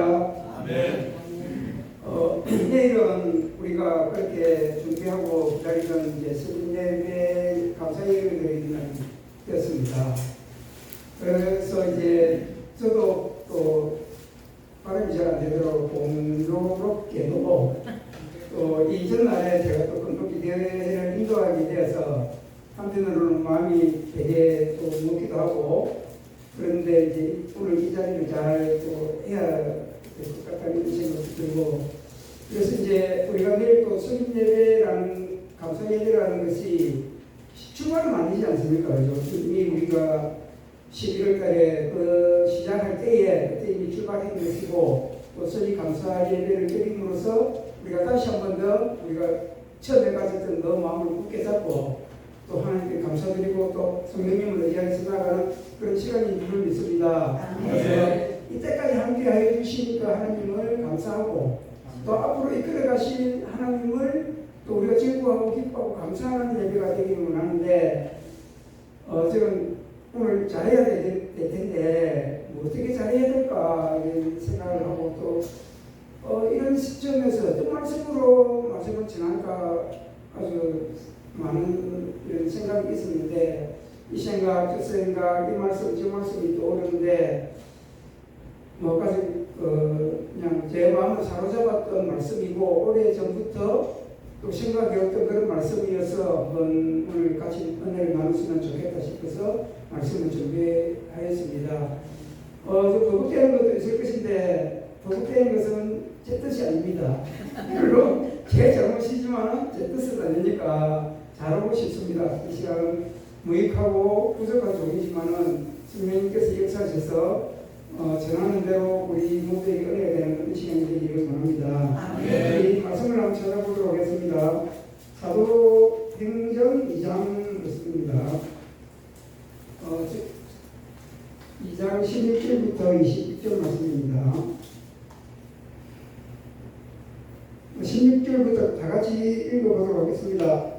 아멘. 내일은 우리가 그렇게 준비하고 기다리던 이제 세븐예배 감사 예배드리는 날이었습니다. 그래서 이제 저도 또 발음이 잘 안 되더라고 공교롭게도 또 이전날에 제가 또 건너기 대회를 인도하게 되어서 한편으로는 마음이 되게 또 묻기도 하고, 그런데 이제 오늘 이 자리를 잘 또 해야 될 것 같다는 생각도 들고, 그래서 이제 우리가 내일 또 성인 예배라는 감사 예배라는 것이 출발은 아니지 않습니까? 그죠? 이미 우리가 11월 달에 시작할 때에 그때 이미 출발한 것이고, 또 성인 감사 예배를 드림으로써 우리가 다시 한 번 더 우리가 처음에 가졌던 그 마음을 굳게 잡고 또 하나님께 감사드리고 또 성령님을 의지해서 나가는 그런 시간인 줄 믿습니다. 그래서 이때까지 함께 하여 주시니까 하나님을 감사하고, 또 앞으로 이끌어 가실 하나님을 또 우리가 즐거워하고 기뻐하고 감사하는 예배가 되기를 원하는데, 지금 오늘 잘해야 될 텐데 뭐 어떻게 잘해야 될까 이런 생각을 하고, 또 이런 시점에서 어떤 말씀을 전할까 아주 많은 이런 생각이 있었는데, 이 생각, 저 생각, 이 말씀, 저 말씀이 떠오르는데, 뭐까지 그냥 제 마음을 사로잡았던 말씀이고, 오래전부터 또 생각해왔던 그런 말씀이어서 한번 오늘 같이 은혜를 나누시면 좋겠다 싶어서 말씀을 준비하였습니다. 버벅대는 것도 있을 것인데, 버벅대는 것은 제 뜻이 아닙니다. 물론 제 잘못이지만 제 뜻은 아니니까 잘하고 싶습니다. 이 시간은 무익하고 부족한 종이지만은 성령님께서 역사하셔서 전하는 대로 우리 모두에게 은혜가 되는 그런 시간이 되기를 원합니다. 우리 말씀을 한번 찾아보도록 하겠습니다. 사도행전 2장 말씀입니다. 2장 16절부터 20절 말씀입니다. 16절부터 다 같이 읽어보도록 하겠습니다.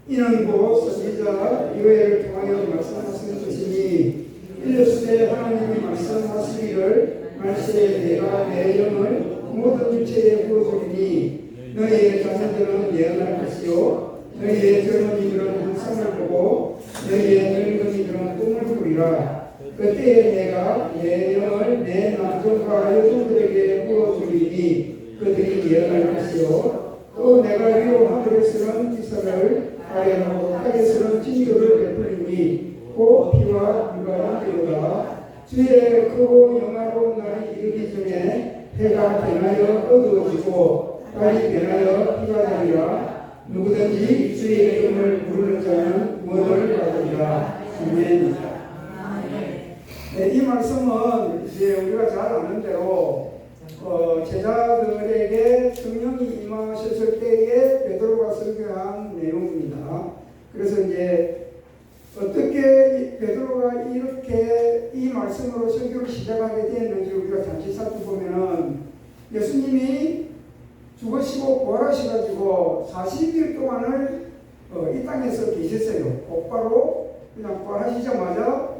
이는 곧 선지자 요엘을 통하여 말씀하시는 것이니, 이르시되 하나님이 말씀하시기를 말세에 내가 내 영을 모든 육체에 부어주리니 너희의 자녀들은 예언할 것이요 너희의 젊은이들은 환상을 보고 너희의 늙은이들은 꿈을 꾸리라. 그때에 내가 내 영을 내 남종과 여종들에게 부어주리니 그들이 예언할 것이요 또 내가 위로 하늘에서는 기사를 아래로 땅에서는 징조를 베풀리니 곧 피와 물과 함께로다. 주의 크고 영화로운 날이 이르기 전에 해가 변하여 어두워지고 달이 변하여 피가 되리라. 누구든지 주의 이름을 부르는 자는 구원을 받으리라. 아멘. 네, 이 말씀은 이제 우리가 잘 아는 대로 제자들에게 성령이 임하셨을 때에 베드로가 설교한 내용입니다. 그래서 이제 어떻게 베드로가 이렇게 이 말씀으로 설교를 시작하게 되었는지 우리가 잠시 살펴보면은, 예수님이 죽으시고 부활하셔가지고 40일 동안을 이 땅에서 계셨어요. 곧바로 그냥 부활하시자마자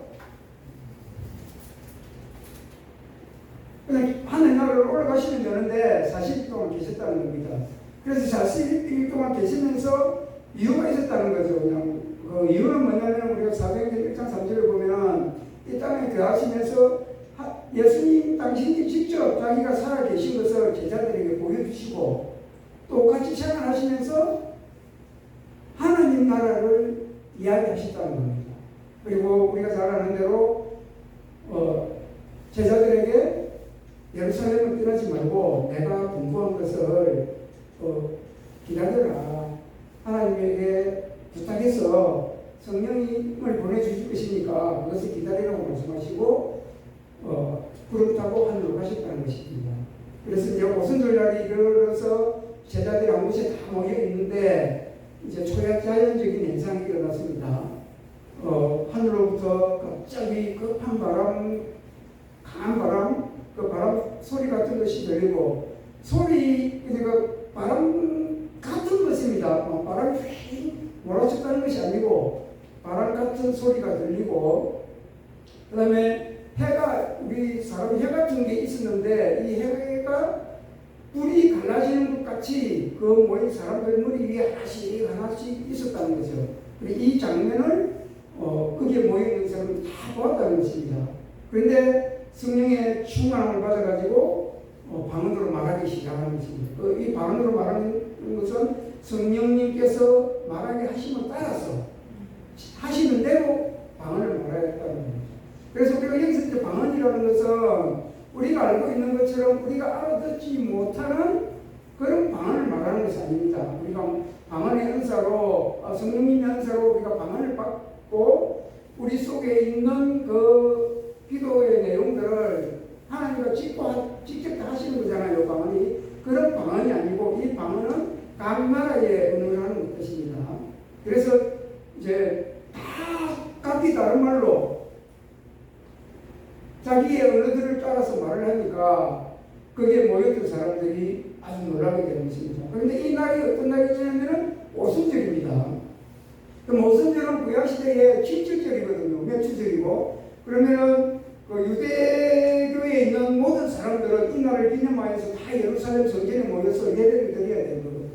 그냥 하늘나라로 올라가시면 되는데 40일 동안 계셨다는 겁니다. 그래서 40일 동안 계시면서 이유가 있었다는 거죠. 그냥 그 이유는 뭐냐면 우리가 사도행전 1장 3절을 보면은 이 땅에 거하시면서 예수님 당신이 직접 자기가 살아 계신 것을 제자들에게 보여주시고, 또 같이 생활하시면서 하나님 나라를 이야기하셨다는 겁니다. 그리고 우리가 잘 아는 대로 제자들에게 예루살렘을 떠나지 말고 내가 공부한 것을 기다려라. 하나님에게 부탁해서 성령님을 보내주실 것이니까 그것을 기다리라고 말씀하시고 구름 타고 하늘로 가셨다는 것입니다. 그래서 이제 오순절날이 이르러서 제자들이 한 곳에 다 모여 있는데 이제 초자연적인 현상이 일어났습니다. 하늘로부터 갑자기 급한 바람, 강한 바람, 그 바람 소리 같은 것이 들리고, 그러니까 바람 같은 것입니다. 바람이 몰아쳤다는 것이 아니고 바람 같은 소리가 들리고, 그 다음에 해가 우리 사람 해 같은 게 있었는데 이 해가 뿔이 갈라지는 것 같이 그 모인 사람들 머리 위에 하나씩 하나씩 있었다는 거죠. 이 장면을 거기에 모여 있는 사람은 다 보았다는 것입니다. 그런데 성령의 충만함을 받아가지고 방언으로 말하기 시작하는 것입니다. 이 방언으로 말하는 것은 성령님께서 말하게 하시면 따라서 하시는 대로 방언을 말하였다는 거죠. 그래서 우리가 여기서 이제 방언이라는 것은 우리가 알고 있는 것처럼 우리가 알아듣지 못하는 그런 방언을 말하는 것이 아닙니다. 우리가 방언의 은사로 성령님의 은사로 우리가 방언을 받고 우리 속에 있는 그 기도의 내용들을 하나님과 직접 다 하시는 거잖아요. 방언이 그런 방언이 아니고 이 방언은 각 나라의 언어를 하는 것입니다. 그래서 이제 다 각기 다른 말로 자기의 언어들을 따라서 말을 하니까 거기에 모였던 사람들이 아주 놀라게 되는 것입니다. 그런데 이 날이 어떤 날이냐면 오순절입니다. 그럼 오순절은 구약시대의 7절이거든요. 며칠절이고 그러면은 그 유대교에 있는 모든 사람들은 이 날을 기념하여서 다 예루살렘 성전에 모여서 예배를 드려야 되는 거거든요.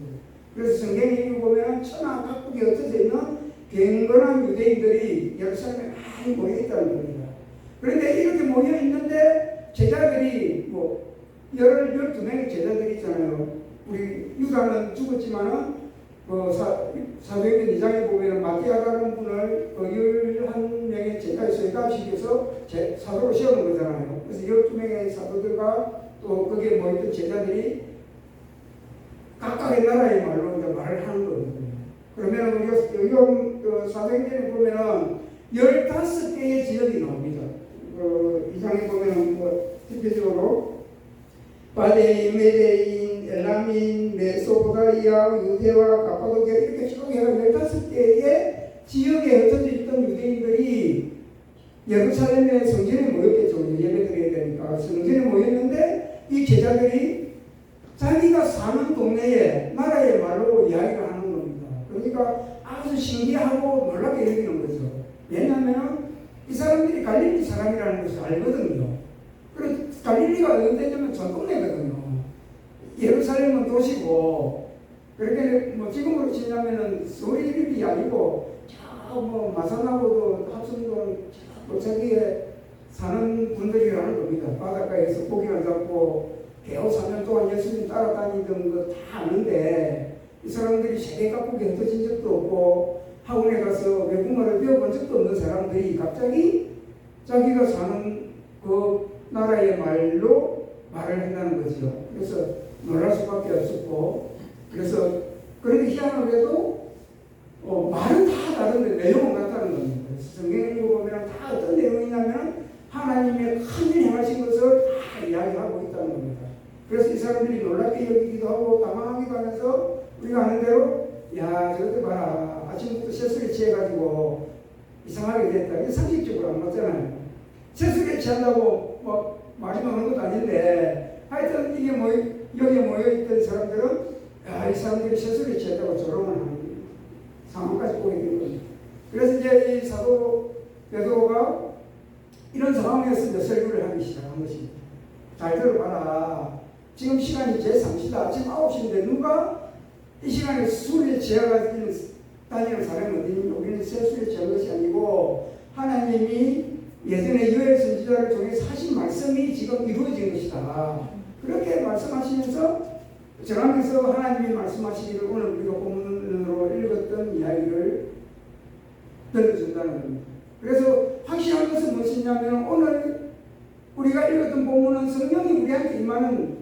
그래서 성경에 보면 천하 각국에 흩어져 있는 경건한 유대인들이 예루살렘에 많이 모여 있다는 겁니다. 그런데 이렇게 모여 있는데 제자들이 12명의 제자들이 있잖아요. 우리 유다는 죽었지만은 사도행전 2장에 보면 마띠아라는 분을 11명의 제자에서 가시켜서 사도로 세우는 거잖아요. 그래서 12명의 사도들과 또 거기에 모였던 제자들이 각각의 나라의 말로 이제 말을 하는 거거든요. 그러면 우리가 사도행전에 보면은 15개의 지역이 나옵니다. 이 장에 보면은 대표적으로 바데인, 메데인, 엘라민, 메소포다미아, 유대와 가파도키아 이렇게 쭉 해서 15개의 지역에 흩어져 있던 유대인들이 예루살렘의 성전에 모였겠죠. 예배드려야 되니까 성전에 모였는데 이 제자들이 자기가 사는 동네에 나라의 말로 이야기를 하는 겁니다. 그러니까 아주 신기하고 놀랍게 여기는 거죠. 왜냐하면 이 사람들이 갈릴리 사람이라는 것을 알거든요. 그리고 갈릴리가 어디냐면 전동네거든요. 예루살렘은 도시고, 그렇게 지금으로 치냐면은 서울이 아니고, 마산하고도 합성도 자기에 사는 분들이라는 겁니다. 바닷가에서 고기를 잡고, 개호 3년 동안 예수님 따라다니던 거 다 아는데, 이 사람들이 세계 각국에 흩어진 적도 없고, 학원에 가서 외국말을 배워본 적도 없는 사람들이 갑자기 자기가 사는 그 나라의 말로 말을 한다는 거죠. 그래서 놀랄 수밖에 없었고, 그래서 그런데 희한하게도 말은 다 다른데 내용은 같다는 겁니다. 성경을 보면 다 어떤 내용이냐면 하나님의 큰 일 행하신 것을 다 이야기하고 있다는 겁니다. 그래서 이 사람들이 놀랍게 여기기도 하고 당황하기도 하면서 우리가 아는 대로 야 저것들 봐라 아침부터 세수를 취해가지고 이상하게 됐다. 이게 상식적으로 안 맞잖아요. 세수를 취한다고 말이 나오는 것도 아닌데 하여튼 이게 여기에 모여있던 사람들은 야, 이 사람들이 세수를 취했다고 조롱을 하는 상황까지 오게 된 겁니다. 그래서 이제 이 사도 베드로가 이런 상황에서 설교를 하기 시작한 것입니다. 잘 들어봐라. 지금 시간이 제3시다. 아침 9시인데 누가 이 시간에 술에 취해가지고 다니는 사람이 어디니? 우리는 세수에 취한 것이 아니고 하나님이 예전에 요엘 선지자를 통해서 하신 말씀이 지금 이루어진 것이다. 그렇게 말씀하시면서 전하면서 하나님이 말씀하시기를 오늘 우리가 본문으로 읽었던 이야기를 들려준다는 겁니다. 그래서 확실한 것은 무엇이냐면 오늘 우리가 읽었던 본문은 성령이 우리한테 임하는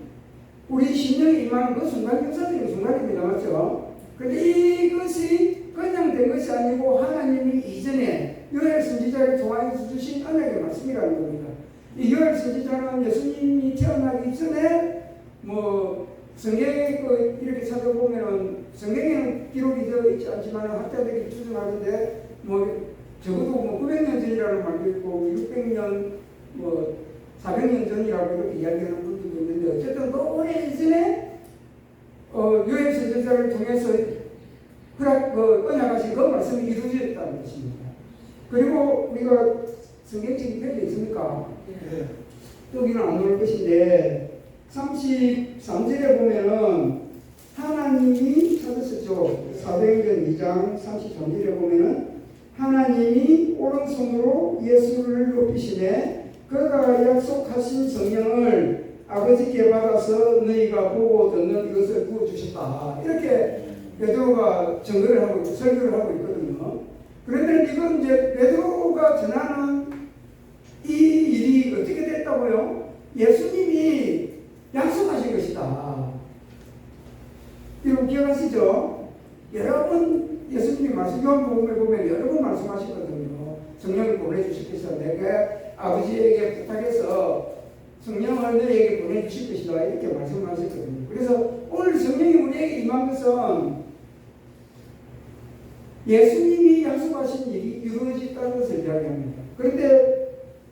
우리 심령에 임하는 그 순간 역사적인 순간입니다. 맞죠? 그런데 이것이 그냥 된 것이 아니고 하나님이 이전에 요엘 선지자를 통하여서 주신 언약의 말씀이라는 겁니다. 이 요엘 선지자는 예수님이 태어나기 전에 성경에 이렇게 찾아보면은 성경에는 기록이 되어 있지 않지만 학자들이 추정하는데 적어도 900년 전이라는 말도 있고 600년 400년 전이라고 이렇게 이야기하는 분들도 있는데 어쨌든 그 오래 전에 요엘 선지자를 통해서 언약하신 그 말씀이 이루어졌다는 것입니다. 그리고 우리가 성경책이 펴져 있습니까? 네. 여기는 안 나올 것인데 33절에 보면은 하나님이 찾으셨죠. 사도행전 2장 33절에 보면은 하나님이 오른손으로 예수를 높이시되 그가 약속하신 성령을 아버지께 받아서 너희가 보고 듣는 이것을 부어주셨다. 이렇게 베드로가 증거를 하고 설교를 하고 있거든요. 그런데 이건 이제 베드로가 전하는 이 일이 어떻게 됐다고요? 예수님이 약속하신 것이다. 이거 기억하시죠? 여러 번 예수님이 말씀, 요한복음에 보면 여러 번 말씀하셨거든요. 성령을 보내주실 것이다. 내가 아버지에게 부탁해서 성령을 너희에게 보내주실 것이다. 이렇게 말씀하셨거든요. 그래서 오늘 성령이 우리에게 임한 것은 예수님이 약속하신 일이 이루어졌다는 것을 이야기합니다. 그런데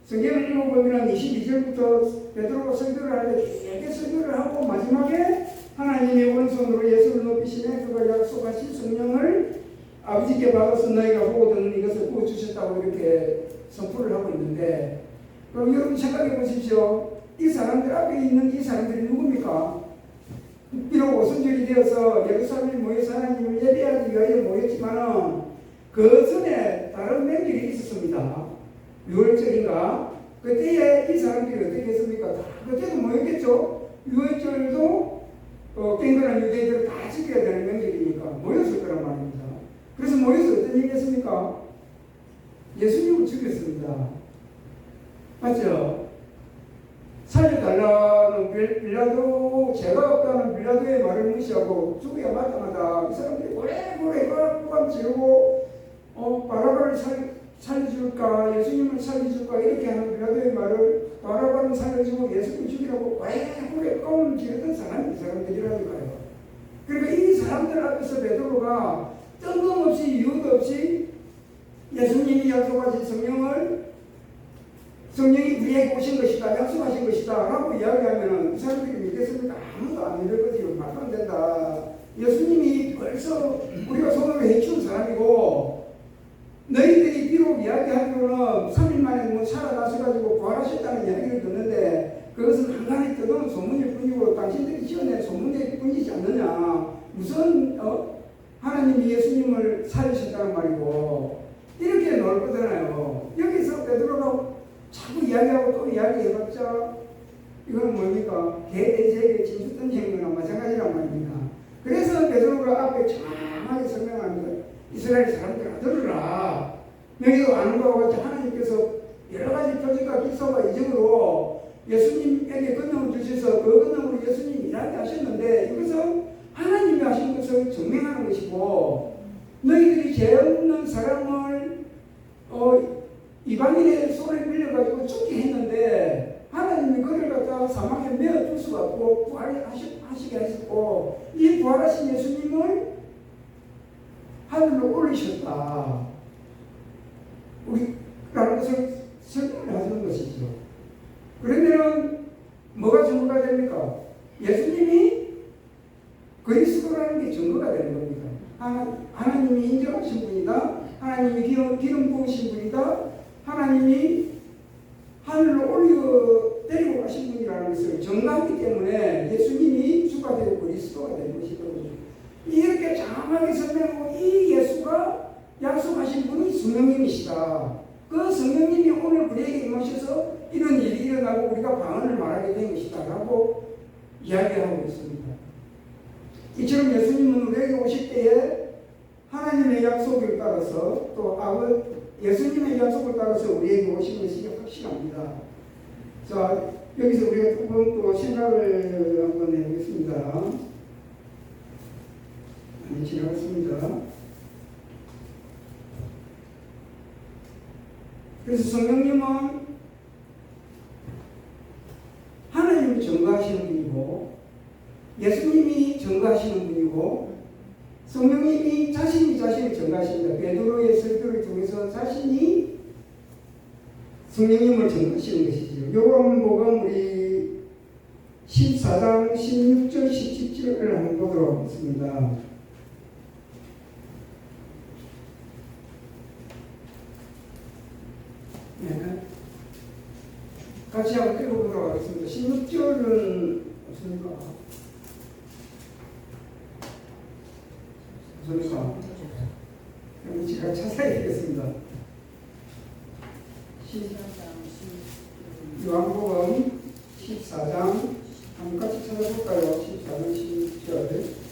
성경을 읽어보면 22절부터 베드로가 설교를 하는데 길게 설교를 하고 마지막에 하나님의 오른손으로 예수를 높이시네 그가 약속하신 성령을 아버지께 받아서 너희가 보고 듣는 이것을 부어주셨다고 이렇게 선포를 하고 있는데, 그럼 여러분 생각해 보십시오. 이 사람들 앞에 있는 이 사람들이 누굽니까? 비록 오순절이 되어서 예루살렘에 모여서 하나님을 예배하기 위하여 모였지만은 그 전에 다른 명절이 있었습니다. 6월절인가? 그때에 이 사람들이 어떻게 했습니까? 그때도 모였겠죠? 6월절도 깽그란 유대인들을 다 지켜야 되는 명절이니까 모였을 거란 말입니다. 그래서 모여서 어떤 일을 했습니까? 예수님을 죽였습니다. 맞죠? 살려달라는 빌라도, 죄가 없다는 빌라도의 말을 무시하고 죽어야 마땅하다. 이 사람들이 오래오래 꽉꽉 지르고 바라바를 살려줄까, 예수님을 살려줄까 이렇게 하는 빌라도의 말을 바라바를 살려주고 예수님 죽이라고 오래오래 껌을 지르던 사람이 이 사람들이라니까요. 그러니까 이 사람들 앞에서 베드로가 뜬금없이 이유도 없이 예수님이 약속하신 성령이 우리에게 오신 것이다, 약속하신 것이다 라고 이야기하면 이 사람들이 믿겠습니까? 아무도 안 믿을 거지요. 말도 안 된다. 예수님이 벌써 우리가 손으로 해치운 사람이고 너희들이 비록 이야기하기로는 3일 만에 뭐 살아나셔가지고 부활하셨다는 이야기를 듣는데 그것은 한간에 떠도는 소문일 뿐이고 당신들이 지어낸 소문일 뿐이지 않느냐. 무슨 하나님이 예수님을 살리셨다는 말이고 이렇게 나올 거잖아요. 여기서 베드로가 자꾸 이야기하고 또 이야기해봤자 이건 뭡니까? 개돼지에게 진주 던지는 거나 마찬가지란 말입니다. 그래서 베드로가 앞에 장하게 설명합니다. 이스라엘 사람들아 들으라. 너희도 아는 바와 같이 하나님께서 여러 가지 표적과 기사와 이적으로 예수님에게 권능을 주셔서 그 권능으로 예수님이 일하게 하셨는데 이것은 하나님이 하신 것을 증명하는 것이고 너희들이 죄 없는 사람을 이방인의 손에 밀려가지고 죽게 했는데 하나님이 그를 갖다가 사망에 메어줄 수가 없고 부활하시게 하셨고 이 부활하신 예수님을 하늘로 올리셨다. 우리라는 것을 설명을 하시는 것이죠. 그러면 뭐가 증거가 됩니까? 예수님이 그리스도라는 게 증거가 되는 겁니다. 하나님이 인정하신 분이다. 하나님이 기름 부으신 분이다. 하나님이 하늘로 데리고 가신 분이라는 것을 증거하기 때문에 예수님이 주가 되고 그리스도가 된 것이거든요. 이렇게 장황하게 설명하고 이 예수가 약속하신 분이 성령님이시다. 그 성령님이 오늘 우리에게 임하셔서 이런 일이 일어나고 우리가 방언을 말하게 된 것이다 라고 이야기하고 있습니다. 이처럼 예수님은 우리에게 오실 때에 하나님의 약속을 따라서 또 예수님의 약속을 따라서 우리에게 오신 것이 확실합니다. 자, 여기서 우리가 조금 또 생각을 한번 해보겠습니다. 많이 지나갔습니다. 그래서 성령님은 하나님이 증거하시는 분이고 예수님이 증거하시는 분이고 성령님이 자신이 자신을 증거하십니다. 베드로의 설교를 통해서 자신이 성령님을 증거하시는 것이죠. 요한복음 우리 14장 16절 17절을 한번 보도록 하겠습니다. 네. 같이 한번 읽어보도록 하겠습니다. 16절은 없습니까? 없습니까? 그럼 제가 자세히 읽겠습니다. 요한복음 14장 한번 같이 찾아볼까요? 14장 16절.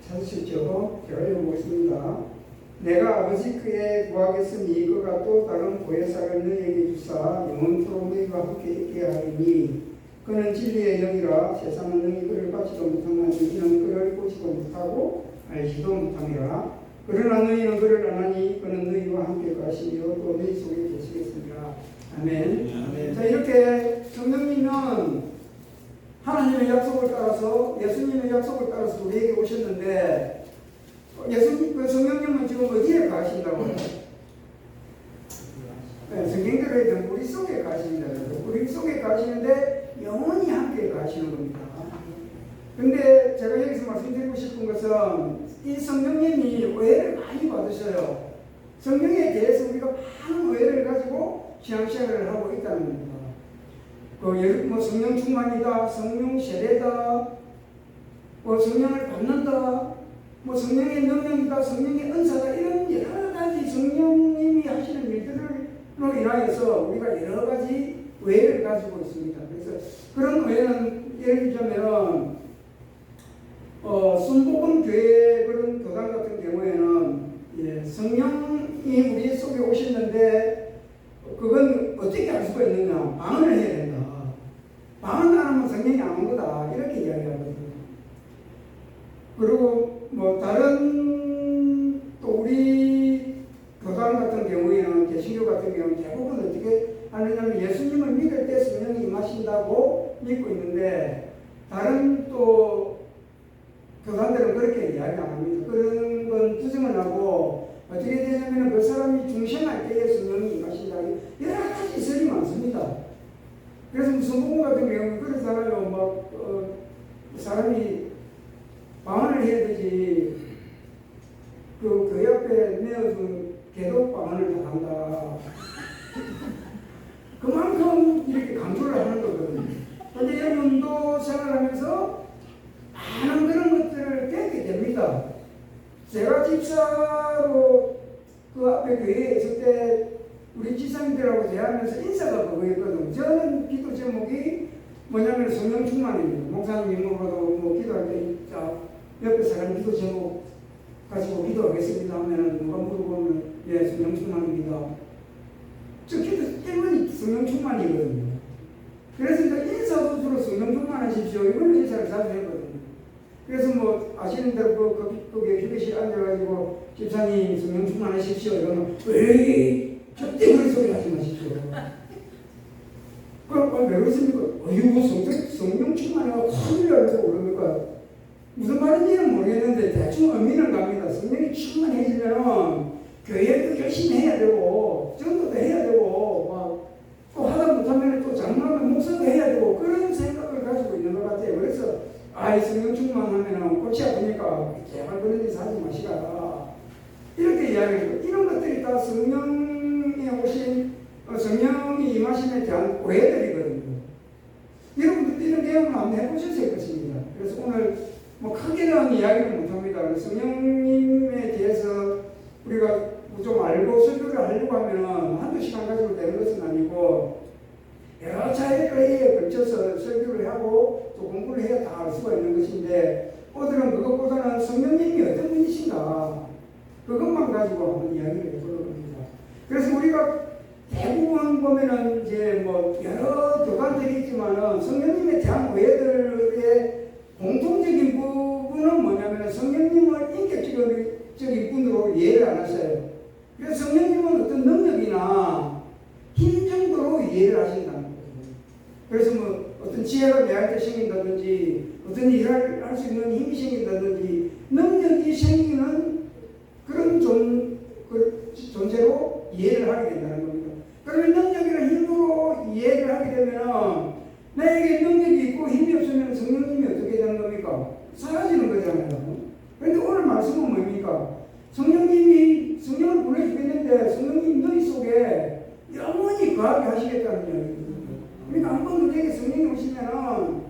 찾으셨죠? 제가 읽어보겠습니다. 내가 아버지 그에 구하겠으니 그가 또 다른 보혜사를 너희에게 주사 영원토록 너희와 함께 있게 하리니 그는 진리의 영이라 세상은 너희 그를 받지도 못하나니 이는 그를 보지도 못하고 알지도 못함이라. 그러나 너희는 그를 아나니 그는 너희와 함께 가시며 또 너희 속에 계시겠습니다. 아멘. 아멘. 자, 이렇게 성령님은 하나님의 약속을 따라서 예수님의 약속을 따라서 우리에게 오셨는데 예수님 그 성령님은 지금 어디에 가신다고 해요? 네, 성경대로 해도 우리 속에 가십니다. 우리 속에 가시는데 영원히 함께 가시는 겁니다. 근데 제가 여기서 말씀드리고 싶은 것은 이 성령님이 오해를 많이 받으셔요. 성령에 대해서 우리가 많은 오해를 가지고 신앙생활을 하고 있다는 겁니다. 뭐 성령 충만이다, 성령 세례다, 뭐 성령을 받는다, 뭐 성령의 능력이다, 성령의 은사다, 이런 여러 가지 성령님이 하시는 일들로 인하여서 우리가 여러 가지 오해를 가지고 있습니다. 그래서 그런 오해는 예를 들자면 순복음 교회 그런 교단 같은 경우에는 성령이 우리 속에 오셨는데 그건 어떻게 알 수가 있느냐? 방언을 해야 된다. 방언 안 하면 성령이 안 온 거다. 이렇게 이야기하거든요. 그리고 뭐 다른 또 우리 교단 같은 경우에는 개신교 같은 경우는 대부분 어떻게 하느냐면 예수님을 믿을 때 성령이 임하신다고 믿고 있는데 다른 또 교단들은 그렇게 이야기 안 합니다. 그런 건 투정을 하고 어떻게 되냐면 그 사람이 중생할 때에 성령이 임하신다. 여러 가지 설이 많습니다. 그래서 무슨 복음 같은 경우는 그렇잖아요. 막 사람이 방언을 해야 되지. 그 교회 앞에 내어준 개독 방언을 다 한다. 그만큼 이렇게 강조를 하는 거거든요. 그런데 여러분도 생활하면서 많은 그런 것들을 깨닫게 됩니다. 제가 집사로 그 앞에 교회에 있을 때 우리 지사님들하고 대하면서 인사가 그거였거든요. 저는 기도 제목이 뭐냐면 성령 충만입니다. 목사님 임무로도 뭐 기도할 때 옆에 사람 기도 제목 가지고 기도하겠습니다 하면은 누가 물어보면 예, 성령 충만입니다. 저 기도 때문에 성령 충만이거든요. 그래서 이제 인사도 주로 성령 충만하십시오. 이런 인사를 자주 했거든요. 그래서 뭐 아시는 대로 거기에 휴게실 앉아가지고 집사님 성령 충만하십시오 이러면 에이 절대 그런 소리 하지 마십시오. 그럼 왜 그렇습니까? 어휴 성령 충만해가 큰일 날고 그러니까 무슨 말인지는 모르겠는데 대충 의미는 갑니다. 성령이 충만해지면 교회도 열심히 해야 되고 전도도 해야 되고 또 하다 못하면 또 장로하면 목사도 해야 되고 그런 생각을 가지고 있는 것 같아요. 그래서 이 성령 충만하면 골치 아프니까 제발 그런 짓 하지 마시라 이렇게 이야기해요. 이런 것들이 다 성령이 오신 성령이 임하심에 대한 오해들이거든요. 여러분들도 이런 내용을 한번 해보셨을 것입니다. 그래서 오늘 뭐 크게는 이야기를 못합니다. 성령님에 대해서 우리가 좀 알고 설교를 하려고 하면 한두 시간 가지고 되는 것은 아니고 여러 차례에 걸쳐서 설교를 하고 또 공부를 해야 다 알 수가 있는 것인데 오늘은 그것보다는 성령님이 어떤 분이신가 그것만 가지고 한번 이야기를 해보려고 합니다. 그래서 우리가 대부분 보면은 이제 뭐 여러 교단들이 있지만은 성령님에 대한 오해들의 공통적인 부분은 뭐냐면 성령님을 인격적인 분으로 이해를 안 하셔요. 그래서 성령님은 어떤 능력이나 힘 정도로 이해를 하신다는 거예요. 그래서 뭐 어떤 지혜가 내한테 생긴다든지 어떤 일을 할 수 있는 힘이 생긴다든지 능력이 생기는 그런 존재로 이해를 하게 된다는 겁니다. 그러면 능력이나 힘으로 이해를 하게 되면 나에게 능력이 있고 힘이 없으면 성령님이 어떻게 되는 겁니까? 사라지는 거잖아요. 그런데 오늘 말씀은 뭡니까? 성령을 보내주겠는데 성령님 너희 속에 영원히 거하게 하시겠다는 이야기입니다. 그러니까 한번 우리에게 성령이 오시면은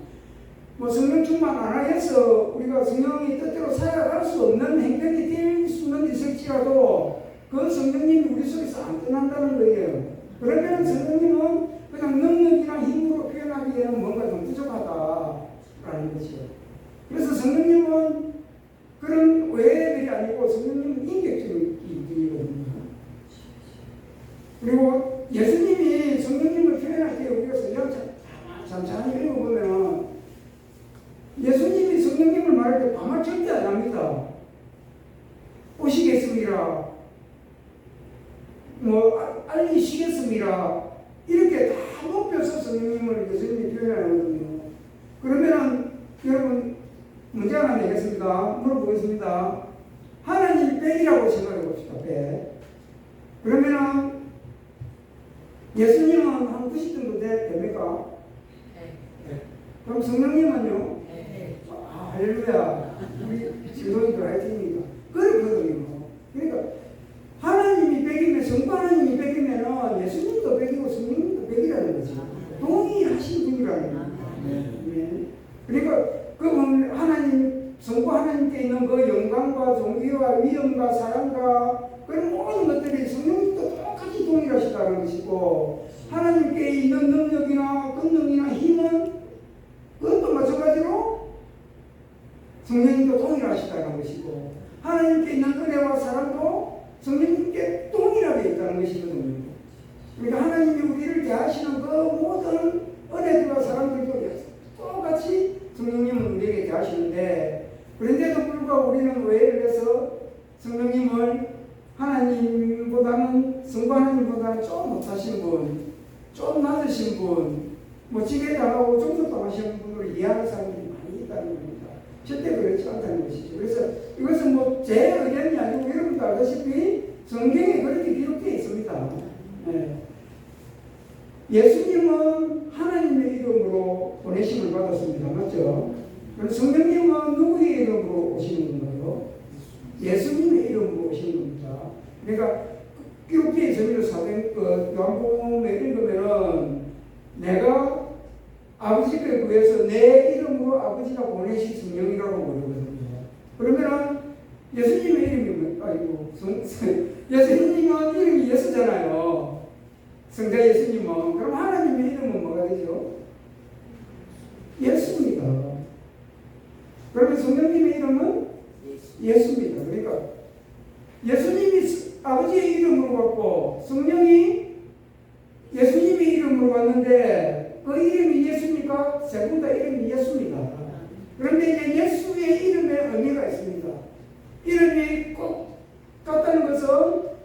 뭐 성령 충만 안 하여서 우리가 성령이 뜻대로 살아갈 수 없는 행동이 될 수는 있을지라도 그 성령님이 우리 속에서 안 떠난다는 거예요. 그러면 성령님은 그냥 능력이나 힘으로 표현하기에는 뭔가 좀 부족하다라는 것이죠. 그래서 성령님은 그런 외들이 아니고 성령님은 인격적인 분이거든요. 그리고 예수님이 성령님을 표현할 때 우리가 성경 잠잠히 읽어보면 예수님이 성령님을 말할 때 반말 절대 안 합니다. 오시겠습니다. 뭐 알리시겠습니다. 이렇게 다 높여서 성령님을 예수님이 표현하거든요. 그러면 여러분 문제 하나 내겠습니다. 물어보겠습니다. 하나님 백이라고 생각해 봅시다. 백. 그러면은 예수님은 한 90 정도 됩니까? 네. 그럼 성령님은요? 네. 아, 할렐루야. 우리 지도인들 화이팅입니다. 그렇거든요. 그러니까 하나님이 백이면 성부 하나님이 백이면 예수님도 백이고 성령님도 백이라는 거죠. 동의하신 분이라는 거예요. 네. 그러니까 그 하나님 성부 하나님께 있는 그 영광과 존귀와 위엄과 사랑과 그런 모든 것들이 성령님도 똑같이 동일하시다는 것이고 하나님께 있는 능력이나 권능이나 힘은 그것도 마찬가지로 성령님도 동일하시다는 것이고 하나님께 있는 은혜와 사랑도 성령님께 동일하게 있다는 것이거든요. 그러니까 하나님이 우리를 대하시는 그 모든 은혜들과 사랑들도 똑같이 성령님은 우리에게 대하시는데 그런데도 불구하고 우리는 오해를 해서 성령님을 하나님보다는 성부 하나님보다는 좀 못하신 분, 좀 낮으신 분, 뭐 지게 당하고 좀 더 당하시는 분으로 이해하는 사람들이 많이 있다는 겁니다. 절대 그렇지 않다는 것이죠. 그래서 이것은 뭐 제 의견이 아니고 여러분도 알다시피 성경에 그렇게 기록되어 있습니다. 네. 예수님은 하나님의 이름으로 보내심을 받았습니다. 맞죠? 그럼 성령님은 누구의 이름으로 오시는 건가요? 예수님의 이름으로 오시는 겁니다. 그러니까 기록되어 있습니다. 요한복음에 읽으면은 내가 아버지께 구해서 내 이름으로 아버지가 보내신 성령이라고 부르거든요. 그러면은 예수님의 이름이 예수님은 이름이 예수잖아요. 성자 예수님은. 그럼 하나님의 이름은 뭐가 되죠? 예수입니다. 그러면 성령님의 이름은 예수입니다. 그러니까 예수님이 아버지의 이름으로 왔고 성령이 예수님의 이름으로 왔는데 그 이름이 예수입니까? 세 분 다 이름이 예수입니다. 그런데 이제 예수의 이름에 의미가 있습니다. 이름이 꼭 같다는 것은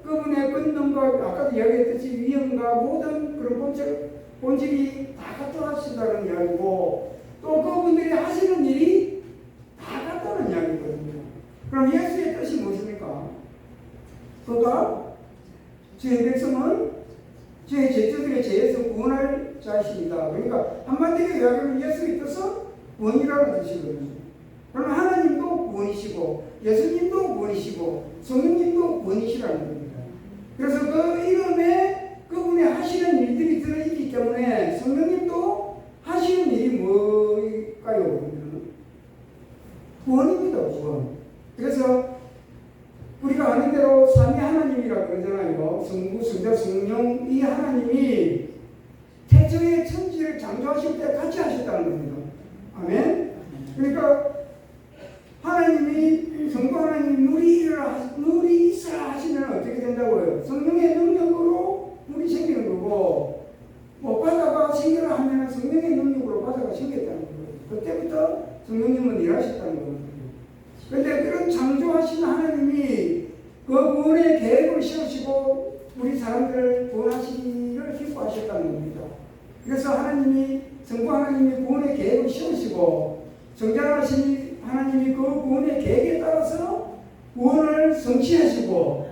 그분의 권능과 아까도 이야기했듯이 위엄과 모든 그런 본질이 다 같다 하신다는 이야기고 또 그분들이 하시는 일이 다 같다는 이야기거든요. 그럼 예수의 뜻이 무엇입니까? 그가 저희 백성은 저희 제자들의 죄에서 구원할 자이십니다. 그러니까 한마디로 이야기하면 예수의 뜻은 구원이라는 뜻이거든요. 그럼 하나님도 구원이시고 예수님도 구원이시고 성령님도 구원이시라는 겁니다. 그래서 그 이름에 그분이 하시는 일들이 들어있기 때문에 성령님도 하시는 일이 뭘까요? 구원입니다. 구원. 그래서 우리가 아는 대로 삼위 하나님이라고 그러잖아요. 성부, 성자, 성령 이 하나님이 태초에 천지를 창조하실 때 같이 하셨다는 겁니다. 아멘? 그러니까 하나님이 성부 하나님이 물이 있어야 하시면 어떻게 된다고요? 성령의 능력으로 물이 생기는 거고 뭐 바다가 생겨라 하면 성령의 능력으로 바다가 생겼다는 거예요. 그때부터 성령님은 일하셨다는 거예요. 그런데 그런 창조하신 하나님이 그 구원의 계획을 세우시고 우리 사람들을 구원하시기를 기뻐하셨다는 겁니다. 그래서 하나님이 성부 하나님이 구원의 계획을 세우시고 성장하신 하나님이 그 구원의 계획에 따라서 구원을 성취하시고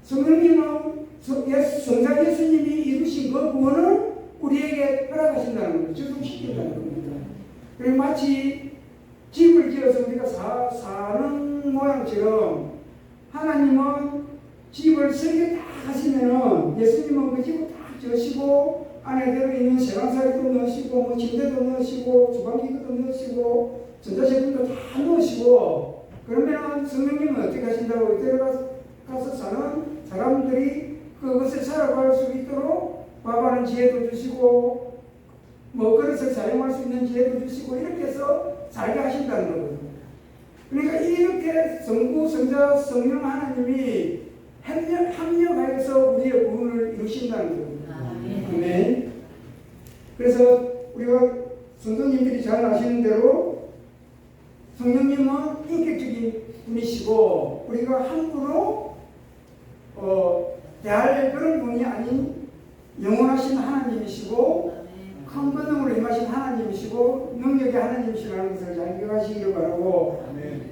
성령님은 성자 예수님이 이루신 그 구원을 우리에게 허락하신다는 겁니다. 적용시킨다는 겁니다. 그리고 마치 집을 지어서 우리가 사는 모양처럼 하나님은 집을 설계 다 하시면은 예수님은 그 집을 다 지으시고 안에 들어있는 세간살이도 넣으시고 뭐 침대도 넣으시고 주방기구도 넣으시고 전자제품도 다 넣으시고 그러면 성령님은 어떻게 하신다고 들어가서 사는 사람들이 그것을 살아갈 수 있도록 밥하는 지혜도 주시고 뭐 그릇을 사용할 수 있는 지혜도 주시고 이렇게 해서 살게 하신다는 거거든요. 그러니까 이렇게 성부, 성자, 성령 하나님이 합력하여서 우리의 구원을 이루신다는 겁니다. 아멘. 그래서 우리가 성도님들이 잘 아시는 대로 성령님은 인격적인 분이시고 우리가 함부로 대할 그런 분이 아닌 영원하신 하나님이시고 큰 권능으로 임하신 하나님이시고 능력의 하나님이시라는 것을 잘 기억하시기를 바라고. 아멘.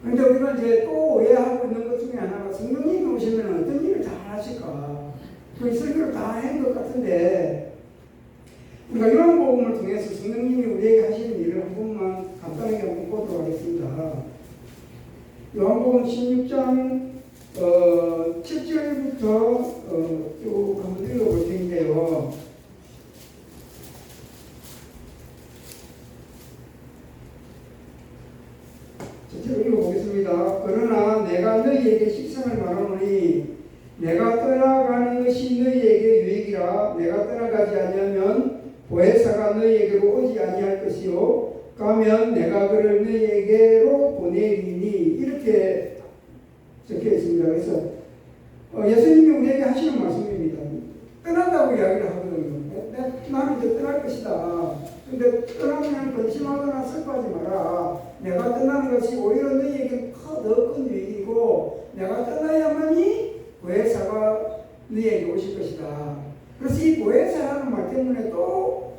그런데 우리가 이제 또 오해하고 있는 것 중에 하나가 성령님이 오시면 어떤 일을 다 하실까? 그 설교를 다 한 것 같은데 우리가 이런 복음을 통해서 성령님이 우리에게 하시는 일을 한 번만 간단하게 한번 보도록 하겠습니다. 요한복음 16장 7절부터 쭉 한번 읽어볼 텐데요. 제가 읽어보겠습니다. 그러나 내가 너희에게 식상을 말하노니 내가 떠나가는 것이 너희에게 유익이라. 내가 떠나가지 아니하면 보혜사가 너희에게로 오지 아니할 것이요 가면 내가 그를 너희에게로 보내리니 이렇게 적혀 있습니다. 그래서 예수님이 우리에게 하시는 말씀입니다. 떠난다고 이야기를 하거든요. 나는 이제 떠날 것이다. 근데 떠나면 근심하거나 슬퍼하지 마라. 내가 떠나는 것이 오히려 너희에게 더 큰 유익이고 내가 떠나야만이 보혜사가 너희에게 오실 것이다. 그래서 이 보혜사라는 말 때문에 또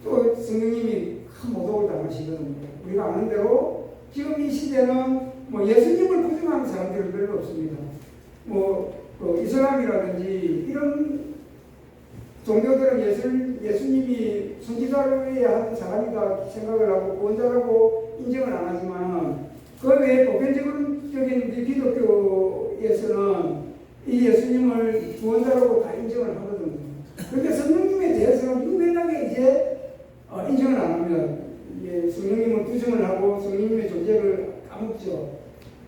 성령님이 큰 모독을 당하시거든요. 우리가 아는 대로 지금 이 시대는 뭐 예수님을 부정하는 사람들은 별로 없습니다. 이슬람이라든지 이런 종교들은 예수님이 선지자로야 하는 사람이다 생각을 하고 구원자라고 인정을 안 하지만 그 외에 보편적인 우리 기독교에서는 이 예수님을 구원자라고 다 인정을 하거든요. 그런데 성령님에 대해서는 분명하게 이제 인정을 안 합니다. 성령님을 부정을 하고 성령님의 존재를 까먹죠.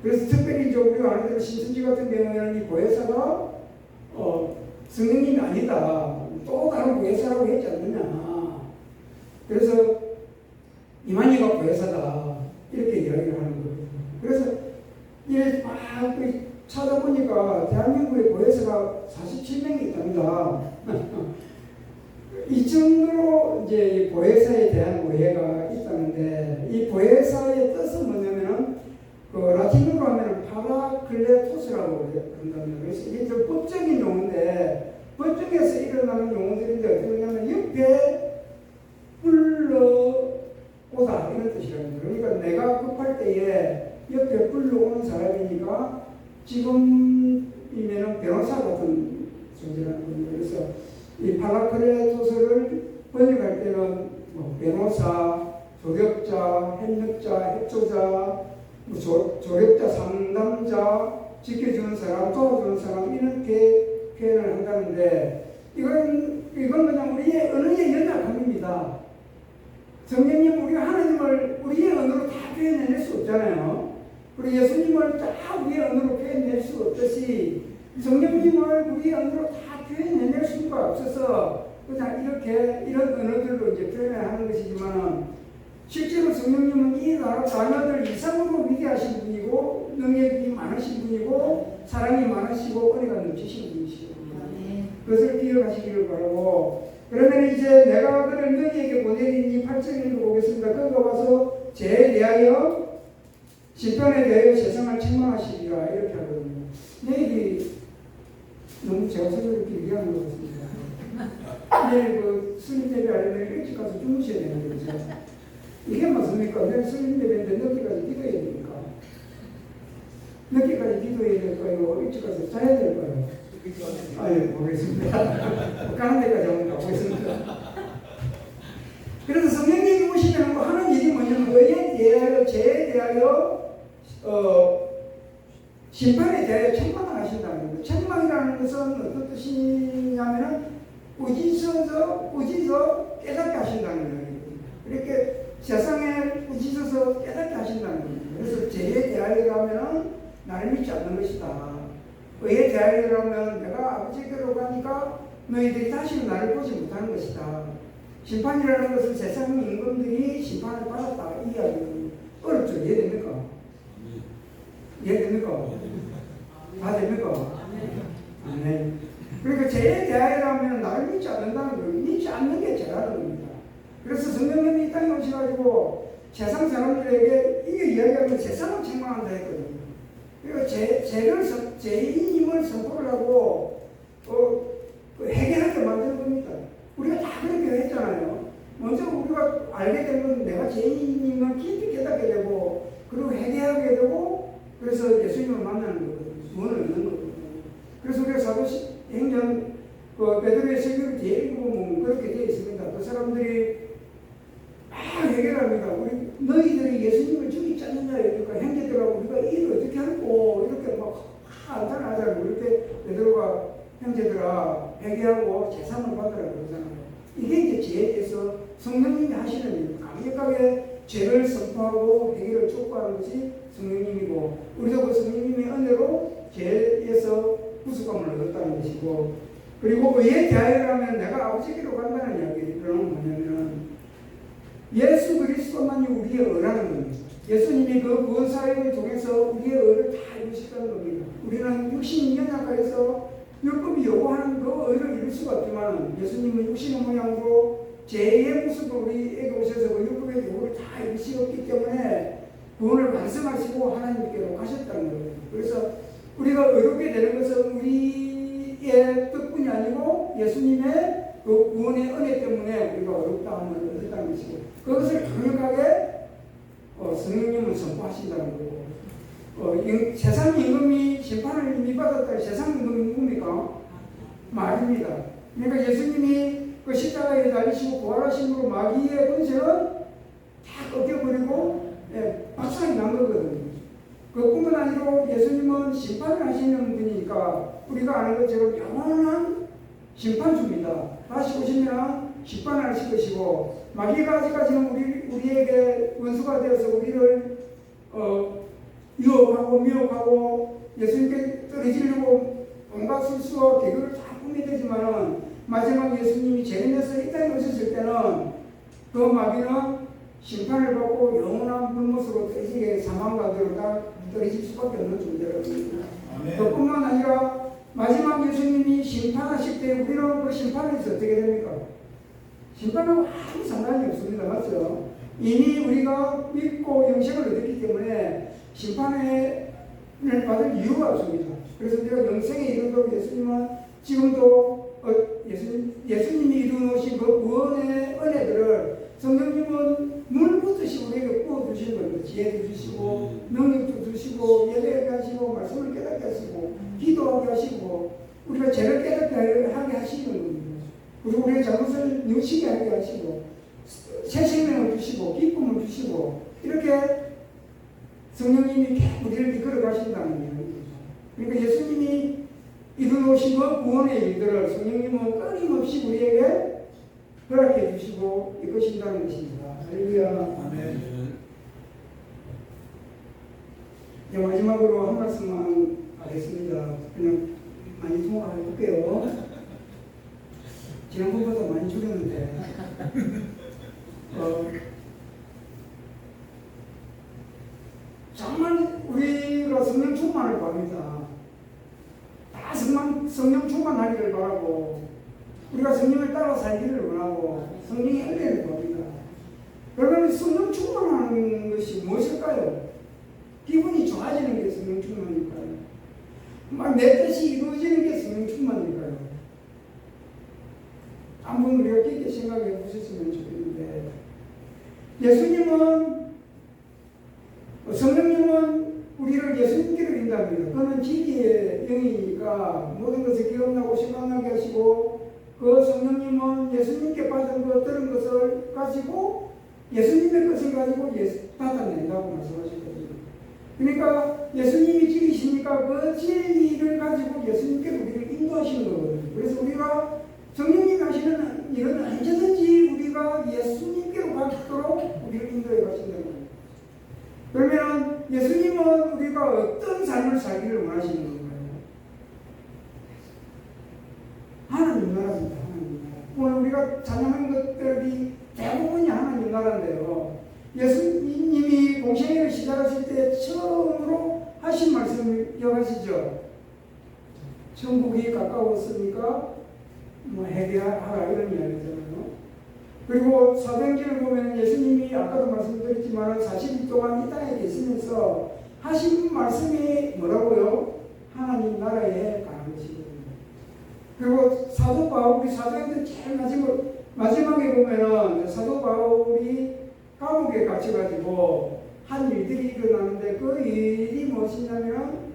그래서 특별히 우리가 아는 대로 신천지 같은 경우에는 이 보혜사가 성령님이 아니다. 또 다른 보혜사라고 했지 않느냐. 그래서 이만희가 보혜사다. 이렇게 이야기를 하는 거예요. 그래서 이게 막 찾아보니까 대한민국의 보혜사가 47명이 있답니다. 이 정도로 이제 보혜사에 대한 오해가 있다는데 이 보혜사의 뜻은 뭐냐면은 라틴어로 하면 파라클레토스라고 그런답니다. 그래서 이게 좀 법적인 용어인데 법정에서 일어나는 용어들인데 어떻게 보냐면 옆에 불러오다 이런 뜻이랍니다. 그러니까 내가 급할 때에 옆에 불러오는 사람이니까 지금이면은 변호사 같은 존재라는 겁니다. 그래서 이 파라클레토스를 번역할 때는 변호사, 조력자, 협력자, 협조자, 조력자, 상담자, 지켜주는 사람, 도와주는 사람 이렇게 표현을 한다는데 이건 그냥 우리의 언어의 연약함입니다. 성령님 우리가 하나님을 우리의 언어로 다 표현해낼 수 없잖아요. 그리고 예수님을 다 우리의 언어로 표현해낼 수 없듯이 성령님을 우리의 언어로 다 표현해낼 수가 없어서 그냥 이런 언어들로 이제 표현을 하는 것이지만 실제로 성령님은 이 나라 자녀들 이상으로 위대하신 분이고 능력이 많으신 분이고 사랑이 많으시고 은혜가 넘치신 분이시고 그것을 기억하시기를 바라고 그러면 이제 내가 그를 너희에게 보내리니 8절 읽어보겠습니다. 그가 와서 죄에 대하여 심판에 대하여 세상을 책망하시리라 이렇게 하거든요. 내일이 너무 제가 설교를 길게하는 것 같습니다. 내일 그 수님 예배 하려면 일찍 가서 주무셔야 되는 거죠. 이게 맞습니까? 내일 수님 예배인데 늦게까지 기도해야 됩니까? 늦게까지 기도해야 될까요? 일찍 가서 자야 될까요? 아유, 모르겠습니다. 가는 데까지 한번 가보겠습니다. 그래서 성령님이 오시면 뭐 하는 일이 뭐냐면 의에 대하여, 죄에 대하여, 심판에 대하여 책망을 하신다는 거예요. 책망이라는 것은 어떤 뜻이냐면은 꾸짖어 깨닫게 하신다는 거예요. 이렇게 세상에 꾸짖어서 깨닫게 하신다는 거예요. 그래서 죄에 대하여라면 나를 믿지 않는 것이다. 의에 대하여라면 내가 아버지께로 가니까 너희들이 다시는 나를 보지 못하는 것이다. 심판이라는 것은 세상 임금들이 심판을 받았다. 이 이야기는 어렵죠. 이해됩니까? 이해됩니까? 다 됩니까? 네. 그러니까 죄에 대하여라면 나를 믿지 않는다는 거예요. 믿지 않는 게 죄라는 겁니다. 그래서 성령님이 이 땅에 오셔가지고 세상 사람들에게 이게 이야기하면 세상을 책망한다 했거든요. 그러니까 죄인임을 선포를 하고 해결하게 만드는 겁니다. 우리가 다 그렇게 했잖아요. 먼저 우리가 알게 된 건 내가 죄인임을 깊이 깨닫게 되고 그리고 회개하게 되고 그래서 예수님을 만나는 거거든요. 구원을 얻는 거거든요. 그래서 우리가 사도행전 베드로의 설교를 뒤에 읽어보면 그렇게 되어 있습니다. 그 사람들이 막 해결합니다. 우리 너희들이 예수님을 죽이지 않느냐 그러니까 형제들하고 우리가 일을 어떻게 하고 이렇게 막 안타나자고 이렇게 베드로가 형제들아 회개하고 제사를 받으라고 그러잖아요. 이게 이제 죄에 대해서 성령님이 하시는 일, 강력하게 죄를 선포하고 회개를 촉구하는 것이 성령님이고 우리도 그 성령님의 은혜로 죄에서 구속감을 얻었다는 것이고 그리고 의에 대하여라면 내가 아버지께로 간다는 이야기를 뭐냐면 예수 그리스도만이 우리의 의라는 겁니다. 예수님이 그 구원 사역을 통해서 우리의 의를 다 이루셨다는 겁니다. 우리는 육신이 연약해서 율법이 요구하는 그 의를 이룰 수가 없지만 예수님은 육신의 모양으로 죄의 모습으로 우리에게 오셔서 그 율법의 요구를 다 이루시었기 때문에 구원을 완성하시고 하나님께로 가셨다는 거예요. 그래서 우리가 의롭게 되는 것은 우리의 뜻뿐이 아니고 예수님의 그 구원의 은혜 때문에 우리가 의롭다함을 얻었다는 것이고 그것을 강력하게 성령님은 선포하신다는 거고 세상 임금이 심판을 이미 받았다. 세상 임금이 누굽니까? 마귀입니다. 그러니까 예수님이 그 십자가에 달리시고 부활하심으로 마귀의 권세는 다 꺾여버리고 박살이 난 거거든요. 그뿐만 아니고 예수님은 심판을 하시는 분이니까 우리가 아는 것처럼 영원한 심판주입니다. 다시 오시면 심판을 하실 것이고 마귀가 아직까지는 우리에게 원수가 되어서 우리를 유혹하고 미혹하고 예수님께 떨어지려고 온갖 술수와 개그를 다 꾸미되지만 마지막 예수님이 재림해서 이 땅에 오셨을 때는 그 마귀는 심판을 받고 영원한 불못으로 떨어지게 사망가대로 다 떨어질 수밖에 없는 존재랍니다. 그뿐만 아니라 마지막 예수님이 심판하실 때 우리는 그 심판에서 어떻게 됩니까? 심판하고 아무 상관이 없습니다. 맞죠? 이미 우리가 믿고 영생을 얻었기 때문에 심판을 받을 이유가 없습니다. 그래서 우리가 영생에 이르도록 예수님은 지금도 예수님이 이루어놓으신 그 구원의 은혜들을 성령님은 물붓듯이 우리에게 부어주시는 겁니다. 지혜도 주시고 능력도 주시고 예배하게 하시고 말씀을 깨닫게 하시고 기도하게 하시고 우리가 죄를 깨닫게 하게 하시는 겁니다. 그리고 우리의 잘못을 뉘우치게 하게 하시고 새 생명을 주시고 기쁨을 주시고 이렇게 성령님이 우리를 이끌어 가신다는 이야기죠. 그러니까 예수님이 이루어놓으신 그 구원의 일들을 성령님은 끊임없이 우리에게 허락해 주시고 이끄신다는 것입니다. 할렐루야. 아멘. 이제 마지막으로 한 말씀만 하겠습니다. 그냥 많이 통화해 볼게요. 지난번보다 많이 줄였는데 정말 우리가 성령 충만을 바랍니다. 다 성령 충만하기를 바라고 우리가 성령을 따라 살기를 원하고 성령의 은혜를 구합니다. 그러면 성령 충만하는 것이 무엇일까요? 기분이 좋아지는 게 성령 충만일까요? 막 내 뜻이 이루어지는 게 성령 충만일까요? 한번 우리가 깊게 생각해 보셨으면 좋겠는데, 예수님은, 성령님은 우리를 예수님께로 인도합니다. 그는 지기의 영이니까 모든 것을 기억나고 생각나게 하시고, 그 성령님은 예수님께 받은 것, 들은 것을 가지고 예수님의 것을 가지고 받아낸다고 말씀하셨거든요. 그러니까 예수님이 진리시니까 그 진리를 가지고 예수님께로 우리를 인도하시는 거거든요. 그래서 우리가 성령님이 하시는 일은 언제든지 우리가 예수님께로 가도록 우리를 인도해 가신다는 거예요. 그러면 예수님은 우리가 어떤 삶을 살기를 원하시는 건가요? 하나님 나라입니다. 하나님 나라. 오늘 우리가 찬양한 것들이 대부분이 하나님 나라인데요. 예수님이 공생애를 시작하실 때 처음으로 하신 말씀을 기억하시죠? 천국이 가까웠으니까 회개하라 이런 이야기잖아요. 그리고 사도행전을 보면 예수님이 아까도 말씀드렸지만 40일 동안 이 땅에 계시면서 하신 말씀이 뭐라고요? 하나님 나라에 가는 것이거든요. 그리고 사도 바울이 사도행전 제일 마지막에 보면은 사도 바울이 감옥에 갇혀가지고 한 일들이 일어나는데 그 일이 무엇이냐면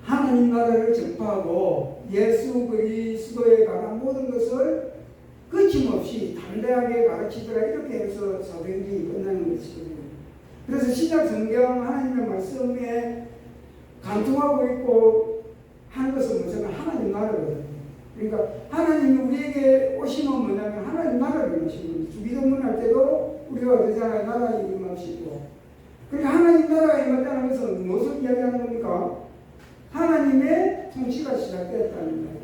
하나님 나라를 전파하고 예수 그리스도에 관한 모든 것을 거침없이 담대하게 가르치더라 이렇게 해서 사도행전이 끝나는 것이거든요. 그래서 신약 성경 하나님의 말씀에 간통하고 있고 하는 것은 뭐냐면 하나님 나라거든요. 그러니까 하나님이 우리에게 오시면 뭐냐면 하나님 나라를 임하시는 거예요. 주기도문 할 때도 우리가 그러잖아요. 나라에 임하시고. 그러니까 하나님 나라가 임했다는 것은 무엇을 이야기하는 겁니까? 하나님의 통치가 시작되었다는 거예요.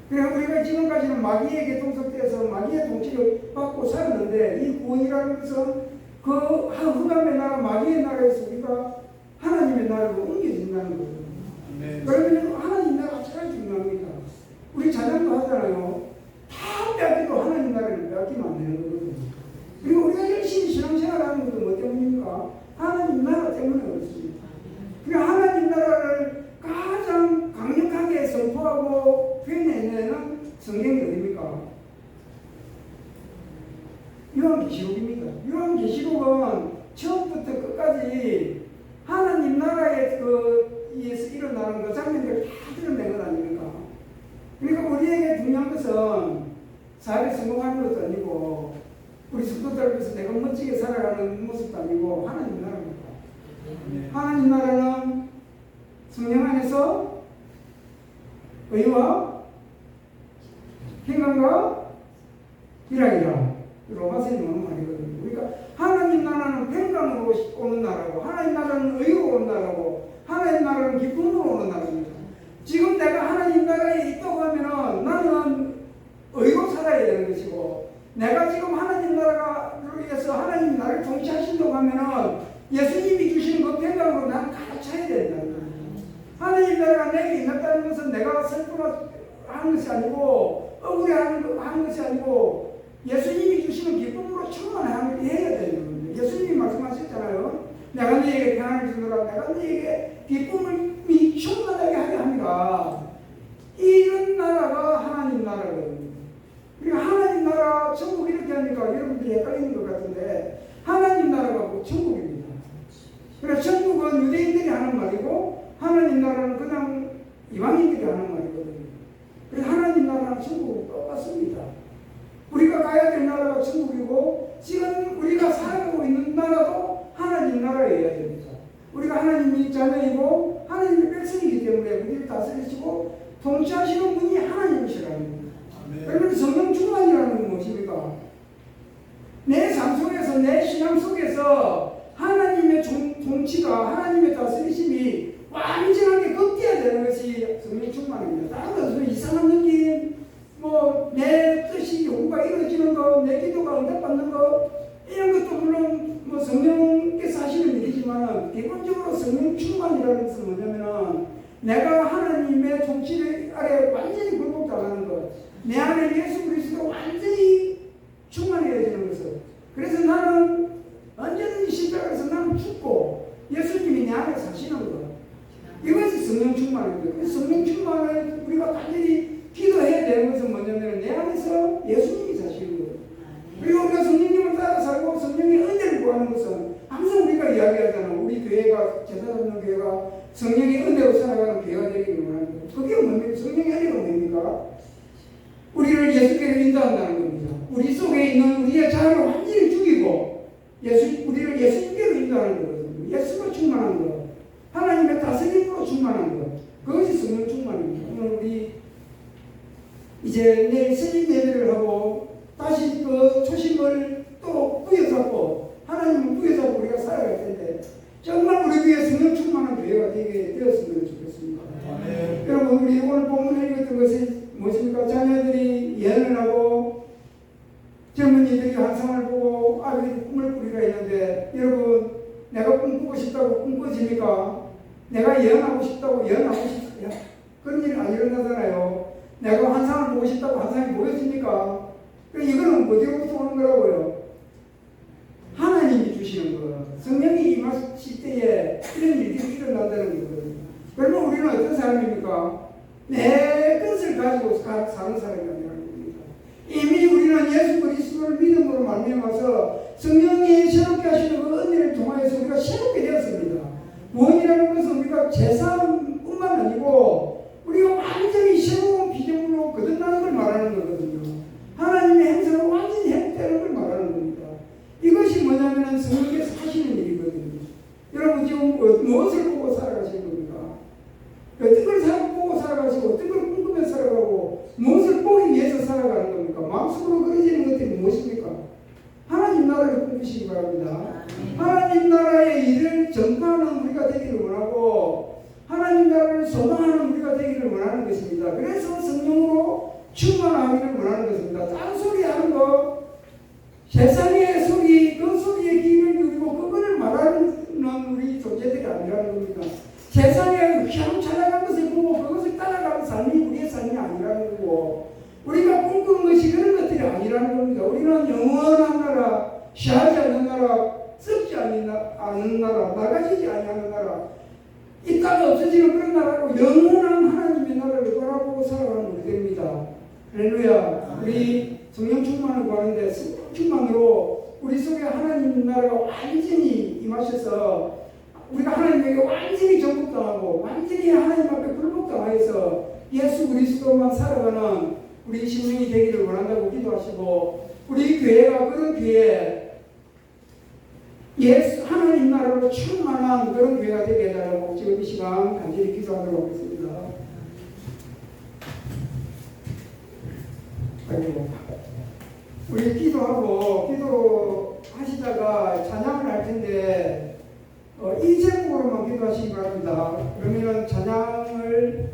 그러니까 우리가 지금까지는 마귀에게 동석돼서 마귀의 통치를 받고 살았는데 이 구원이라는 것은 그 흑암의 나라, 마귀의 나라에서 우리가 하나님의 나라로 옮겨진다는 거예요. 그러면 하나님 나라가 제일 중요합니다. 우리 찬양도 하잖아요. 다 빼앗기도 하나님 나라를 빼앗기면 안 되는 거거든요. 그리고 우리가 열심히 신앙생활하는 것도 뭐 때문입니까? 하나님 나라 때문에 그렇습니다. 그러니까 하나님 나라를 가장 강력하게 선포하고 표현해내는 성경이 어디입니까? 요한계시록입니다. 요한계시록은 처음부터 끝까지 하나님 나라에 의해서 일어나는 그 장면들을 다 드러낸 것 아닙니까? 그러니까 우리에게 중요한 것은 사회에 성공하는 것도 아니고 우리 성도들에서 내가 멋지게 살아가는 모습도 아니고 하나님 나라입니다. 하나님 나라는 성령 안에서 의와 평강과 희락이라 로마서에 나오는 말이거든요. 그러니까 하나님 나라는 평강으로 오는 나라고 하나님 나라는 의로 오는 나라고 하나님 나라는 기쁨으로 오는 나라입니다. 지금 내가 하나님 나라에 있다고 하면은 나는 의로 살아야 되는 것이고 내가 지금 하나님 나라를 위해서 하나님 나라를 통치하신다고 하면은 예수님이 주시는 그 평강으로 나는 가르쳐야 된다는 거예요. 하나님 나라가 내게 임했다는 것은 내가 슬퍼하는 것이 아니고 억울해하는 것이 아니고 예수님이 주시는 기쁨으로 충만해야 되는 겁니다. 예수님이 말씀하셨잖아요. 내가 너에게 평안을 주노라. 내가 너에게 기쁨이 충만하게 하게 합니다. 이런 나라가 하나님 나라거든요. 그리고 하나님 나라, 천국 이렇게 하니까 여러분들이 헷갈리는 것 같은데 하나님 나라가 곧 천국입니다. 그래서 천국은 유대인들이 하는 말이고 하나님 나라는 그냥 이방인들이 하는 말이거든요. 그래서 하나님 나라랑 천국은 똑같습니다. 우리가 가야 될 나라가 천국이고 지금 우리가 살고 있는 나라도 하나님 나라여야 됩니다. 우리가 하나님의 자녀이고 하나님의 백성이기 때문에 우리를 다스리시고 통치하시는 분이 하나님이시라는 겁니다. 그러면 성령 충만이라는 건 무엇입니까? 내 삶 속에서 내 신앙 속에서 하나님의 통치가 하나님의 다스리심이 완전하게 걷게 되는 것이 성령 충만입니다. 다른 것은 이상한 느낌 내 뜻이 요구가 이루어지는 것, 내 기도가 응답받는 것 이런 것도 물론 성령께서 하시는 일이지만 기본적으로 성령 충만이라는 것은 뭐냐면은 내가 하나님의 통치 아래 완전히 굴복당하는 것 예수님이 사시는 거예요. 그리고 우리가 성령님을 따라 살고 성령의 은혜를 구하는 것은 항상 우리가 이야기하잖아. 우리 교회가 제사 잡는 교회가 성령의 은혜로 살아가는 교회가 되기를 원하는 거예요. 그게 뭡니까? 성령의 은혜가 뭡니까? 우리를 예수께로 인도한다는 겁니다. 우리 속에 있는 우리의 자아를 완전히 죽이고 우리를 예수님께로 인도하는 거거든요. 예수로 충만한 것, 하나님의 다스림으로 충만한 것, 그것이 성령 충만입니다. 오늘 우리 이제 내일 새벽 예배를 하고 다시 그 초심을 또 부여잡고 하나님을 부여잡고 우리가 살아갈 텐데 정말 우리 위해 성령 충만한 교회가 되게 되었으면 좋겠습니다. 네. 여러분 우리 오늘 본문에 읽었던 것이 무엇입니까? 자녀들이 예언을 하고 젊은이들이 환상을 보고 아버지 꿈을 꾸리라 했는데 여러분 내가 꿈꾸고 싶다고 꿈꿔집니까? 내가 예언하고 싶다고 예언하고 싶다 그런 일은 안 일어나잖아요. 내가 환상을 보고 싶다고 환상이 보여집니까? 이거는 어디로부터 오는 거라고요? 하나님이 주시는 거. 성령이 임하실 때에 이런 일들이 일어난다는 거거든요. 그러면 우리는 어떤 사람입니까? 내 것을 가지고 사는 사람이 아니라는 겁니다. 이미 우리는 예수 그리스도를 믿음으로 말미암아서 성령이 새롭게 하시는 그 은혜를 통하여서 우리가 새롭게 되었습니다. 무엇이라는 것은 우리가 제사뿐만 아니고 우리가 완전히 새로운 피조물로 거듭나는 걸 말하는 거거든요. 하나님의 행사가 완전히 회복되는 걸 말하는 겁니다. 이것이 뭐냐면 성령께서 하시는 일이거든요. 여러분 지금 무엇을 보고 살아가시는 겁니까? 어떤 걸 보고 살아가시고 어떤 걸 꿈꾸며 살아가고 무엇을 보기 위해서 살아가는 겁니까? 마음속으로 그려지는 것들이 무엇입니까? 하나님 나라를 꿈꾸시기 바랍니다. 하나님 나라의 일을 전파하는 우리가 되기를 원하고 하나님 나라를 소망하는 우리가 되기를 원하는 것입니다. 그래서 성령으로 충만하기를 원하는 것입니다. 딴소리 하는 거 세상의 소리 그 소리에 귀를 기울이고 그거를 말하는 우리 존재들이 아니라는 겁니다. 세상에 휘황찬란한 것을 보고 그것을 따라가는 삶이 우리의 삶이 아니라는 거고 우리가 꿈꾸는 것이 그런 것들이 아니라는 겁니다. 우리는 영원한 나라, 시하지 않는 나라, 썩지 않는 나라, 나가지지 아니하는 나라, 이따가 없어지는 그런 나라로 영원한 하나님의 나라를 바라보고 살아가는 우리 됩니다. 할렐루야. 우리 성령 충만을 구하는데 성령 충만으로 우리 속에 하나님 나라가 완전히 임하셔서 우리가 하나님에게 완전히 전복당하고 완전히 하나님 앞에 굴복당하여서 예수 그리스도만 살아가는 우리 심령이 되기를 원한다고 기도하시고 우리 교회가 그런 교회 예수 하나님 나라로 충만한 그런 교회가 되게 해달라고 지금 이 시간 간절히 기도하도록 하겠습니다. 아이고. 우리 기도하고 기도하시다가 찬양을 할 텐데 이 제목으로만 기도하시기 바랍니다. 그러면 찬양을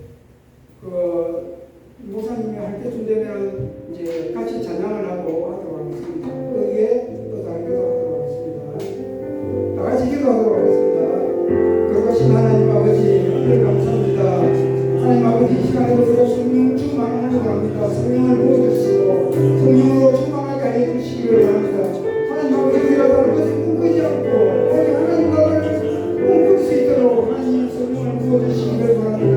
목사님이 할 때쯤 되면 이제 같이 찬양을 하고 하도록 하겠습니다. 거기에 또 다른 기도하도록 하겠습니다. 다 같이 기도하도록 하겠습니다. 거룩하신 하나님 아버지 늘 감사합니다. 하나님 아버지 이 시간에도 성령 충만을 원합니다. 성령을 부어주시고 성령으로 충만하게 해주시기를 원합니다. 하나님 아버지 우리가 다른 것을 꿈꾸지 않고 오직 하나님 나라를 꿈꿀 수 있도록 하나님 성령을 부어주시기를 원합니다.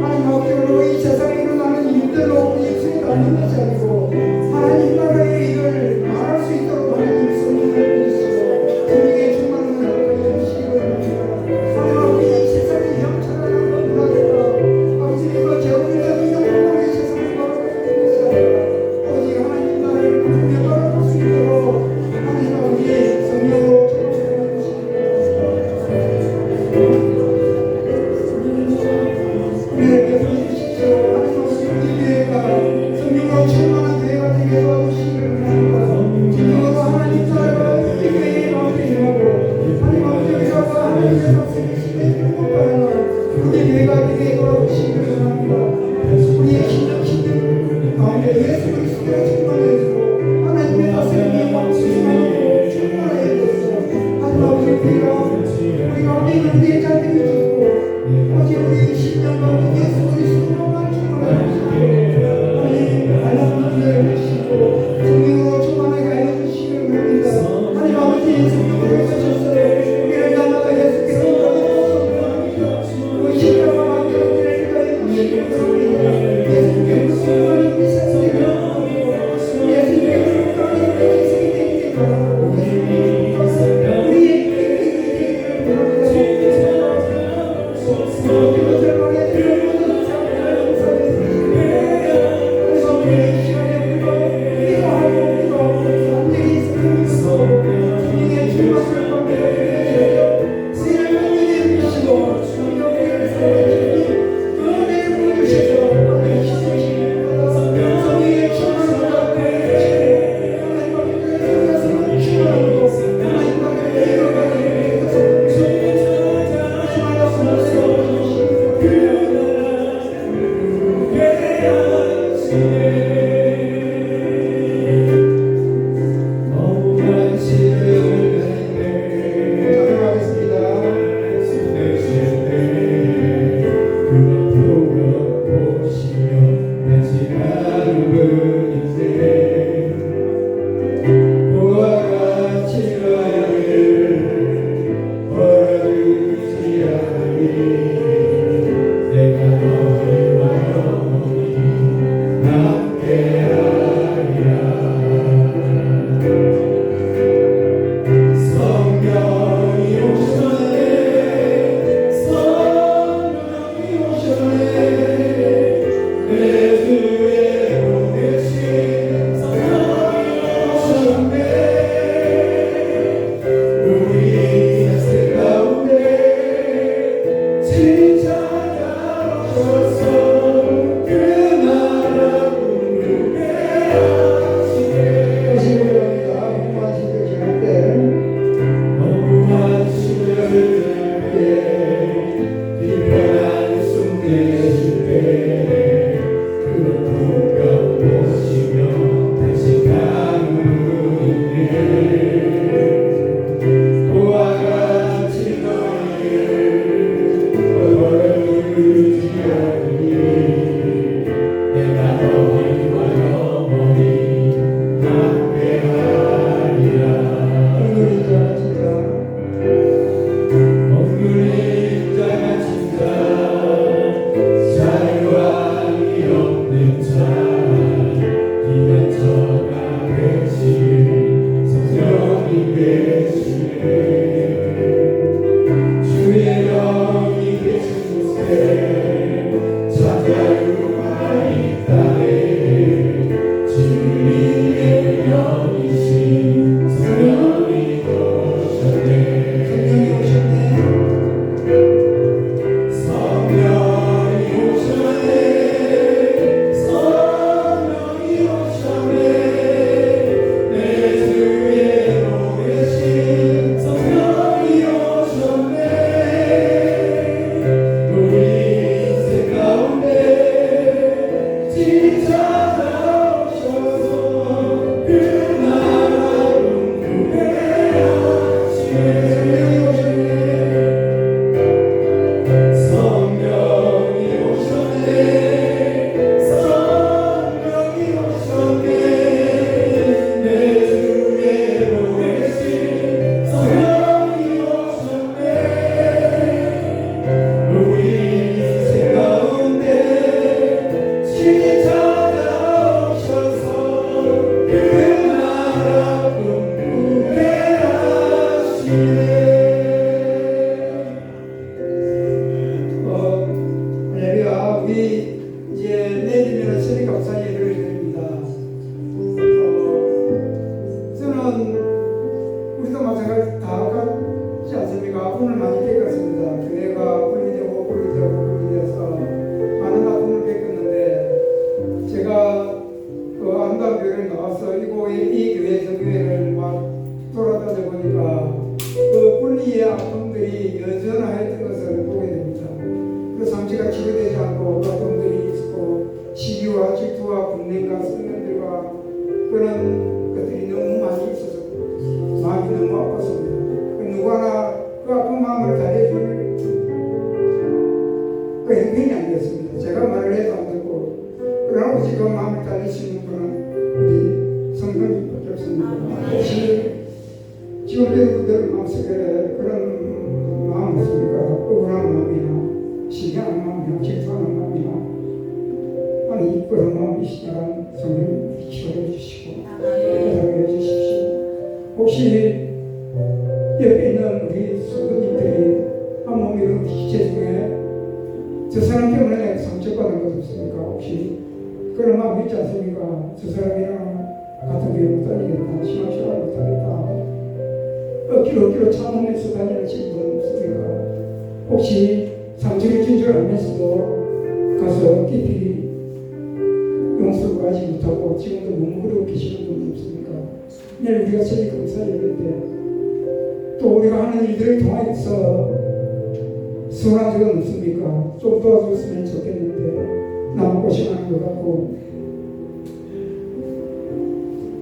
하나님 아버지 오늘 이 세상에 일어나는 일들로 우리 입술이 닿는 것이 아니고 하나님 나라의 일을 말할 수 있도록 하나님 성령을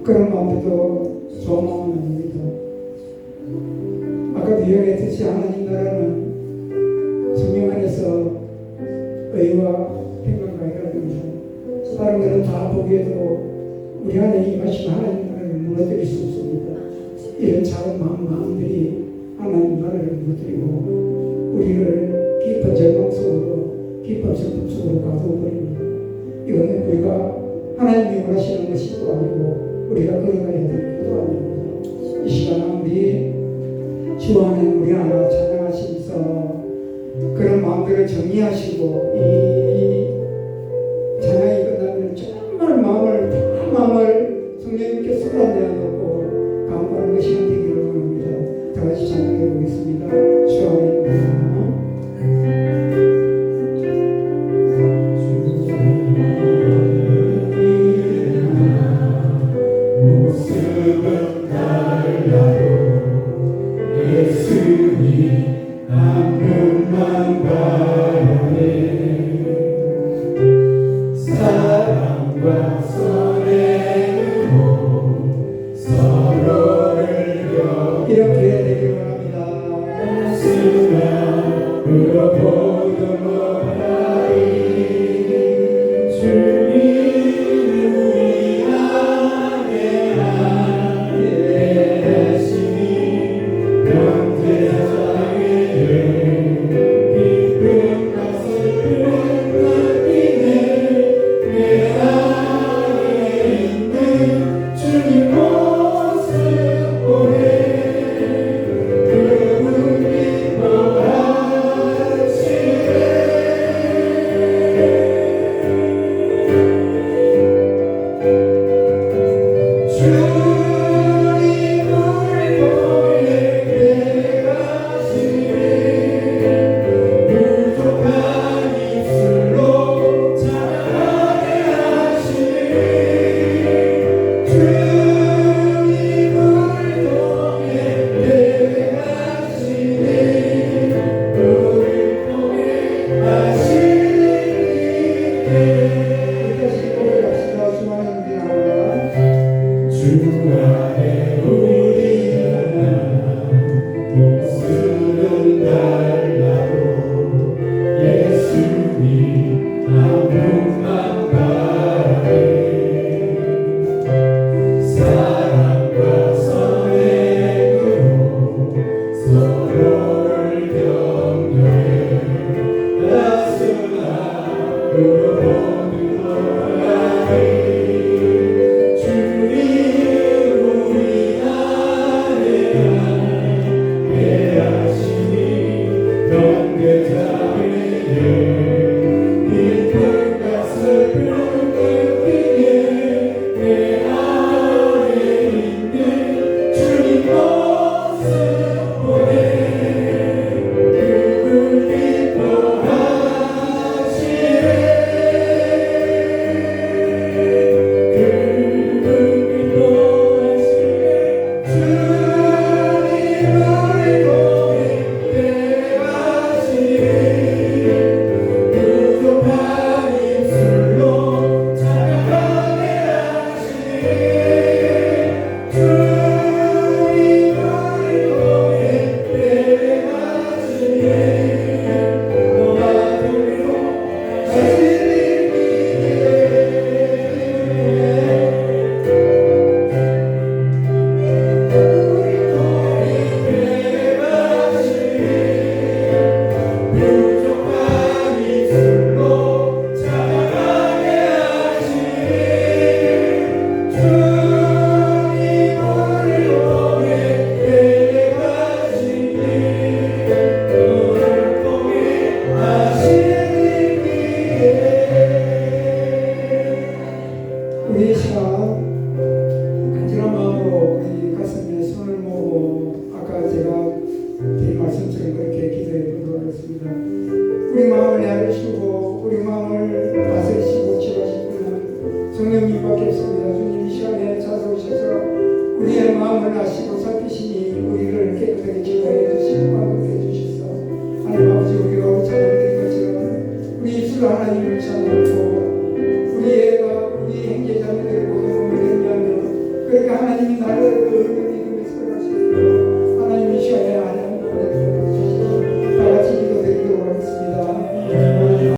그런 마음도 좋은 마음은 아닙니다. 아까도 이야기했듯이 하나님 나라는 성령 안에서 의와 평강과 해라됩니다. 다른 것은 다 보기에도 우리 안에 임하신 하나님 나라를 무너뜨릴 수 없습니다. 이런 작은 마음들이 하나님 나라를 무너뜨리고 우리를 깊은 절망 속으로, 깊은 슬픔 속으로 가두어버립니다. 이거는 우리가 하나님이 원하시는 것이 또 아니고 우리가 걸어가야 될 것도 아닙니다. 이 시간은 우리 주 안에 우리 하나 찬양하시면서 그런 마음들을 정리하시고 이 찬양이 끝나면 정말 마음을 성령님께 쏟아내어놓고 감사하는 것이 되기를 원합니다. 다 같이 찬양해 보겠습니다. 주 안에 모습은 달라도 예수님 한 분만 바라네. 사랑과 선행으로 서로를 이렇게 되기를 원합니다. 예수님으로 모두 못하리. 주님 우리 안에 함께 하시니 영제자의 기쁨과 슬픔과 기쁨 내 안에 있는 주님 모습 보내. 그분 하나님이 나를